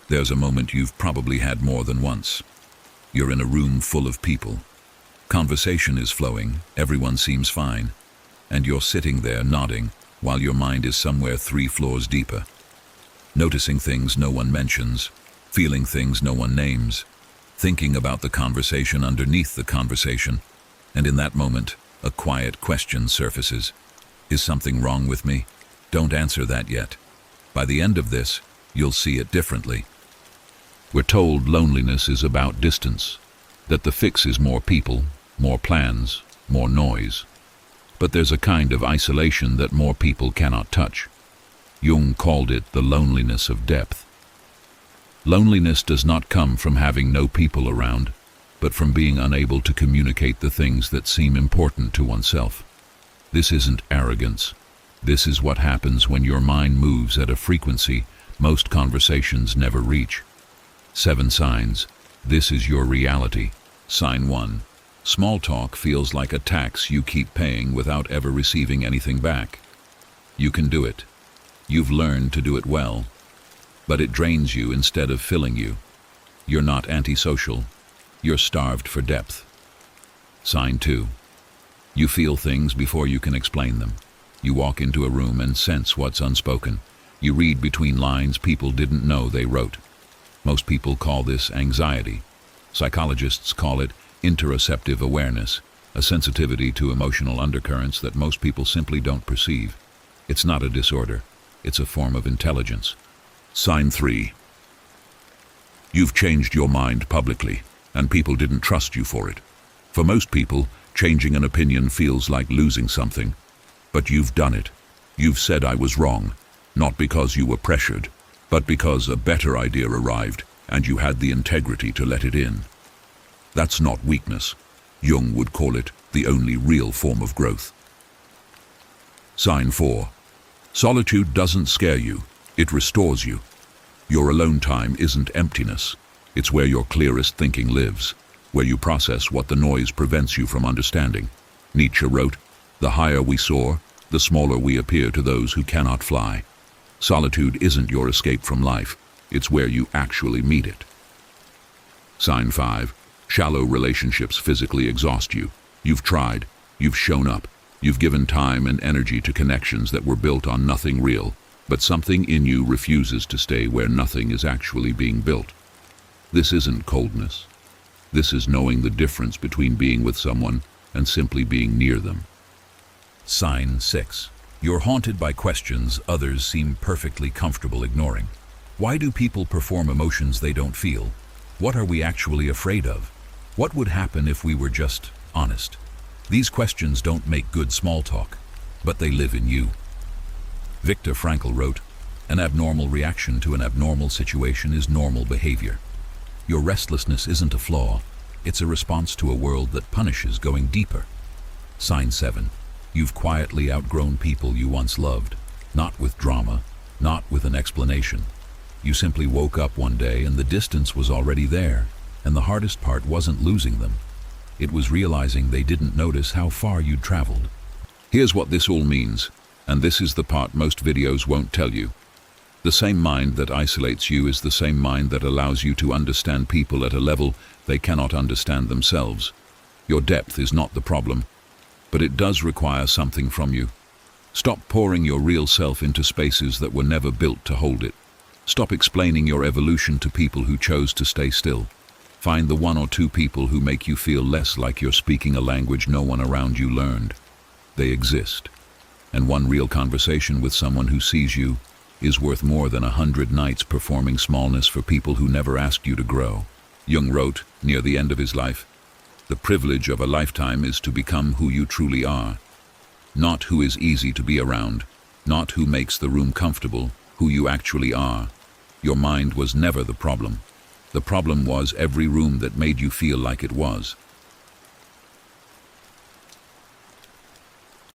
There's a moment you've probably had more than once. You're in a room full of people. Conversation is flowing, everyone seems fine, and you're sitting there nodding while your mind is somewhere 3 floors deeper. Noticing things no one mentions, feeling things no one names, thinking about the conversation underneath the conversation, and in that moment, a quiet question surfaces. Is something wrong with me? Don't answer that yet. By the end of this, you'll see it differently. We're told loneliness is about distance, that the fix is more people, more plans, more noise. But there's a kind of isolation that more people cannot touch. Jung called it the loneliness of depth. Loneliness does not come from having no people around, but from being unable to communicate the things that seem important to oneself. This isn't arrogance. This is what happens when your mind moves at a frequency most conversations never reach. 7 signs. This is your reality. Sign 1. Small talk feels like a tax you keep paying without ever receiving anything back. You can do it. You've learned to do it well, but it drains you instead of filling you. You're not antisocial. You're starved for depth. Sign 2. You feel things before you can explain them. You walk into a room and sense what's unspoken. You read between lines people didn't know they wrote. Most people call this anxiety. Psychologists call it interoceptive awareness, a sensitivity to emotional undercurrents that most people simply don't perceive. It's not a disorder. It's a form of intelligence. Sign 3. You've changed your mind publicly, and people didn't trust you for it. For most people, changing an opinion feels like losing something. But you've done it. You've said I was wrong, not because you were pressured, but because a better idea arrived and you had the integrity to let it in. That's not weakness. Jung would call it the only real form of growth. Sign 4. Solitude doesn't scare you, it restores you. Your alone time isn't emptiness. It's where your clearest thinking lives, where you process what the noise prevents you from understanding. Nietzsche wrote, "The higher we soar, the smaller we appear to those who cannot fly." Solitude isn't your escape from life, it's where you actually meet it. Sign 5. Shallow relationships physically exhaust you. You've tried, you've shown up, you've given time and energy to connections that were built on nothing real, but something in you refuses to stay where nothing is actually being built. This isn't coldness. This is knowing the difference between being with someone and simply being near them. Sign 6. You're haunted by questions others seem perfectly comfortable ignoring. Why do people perform emotions they don't feel? What are we actually afraid of? What would happen if we were just honest? These questions don't make good small talk, but they live in you. Viktor Frankl wrote, "An abnormal reaction to an abnormal situation is normal behavior." Your restlessness isn't a flaw, it's a response to a world that punishes going deeper. Sign 7. You've quietly outgrown people you once loved, not with drama, not with an explanation. You simply woke up one day and the distance was already there, and the hardest part wasn't losing them. It was realizing they didn't notice how far you'd traveled. Here's what this all means, and this is the part most videos won't tell you. The same mind that isolates you is the same mind that allows you to understand people at a level they cannot understand themselves. Your depth is not the problem, but it does require something from you. Stop pouring your real self into spaces that were never built to hold it. Stop explaining your evolution to people who chose to stay still. Find the 1 or 2 people who make you feel less like you're speaking a language no one around you learned. They exist. And one real conversation with someone who sees you is worth more than 100 nights performing smallness for people who never asked you to grow. Jung wrote, near the end of his life, "The privilege of a lifetime is to become who you truly are. Not who is easy to be around, not who makes the room comfortable, who you actually are." Your mind was never the problem. The problem was every room that made you feel like it was.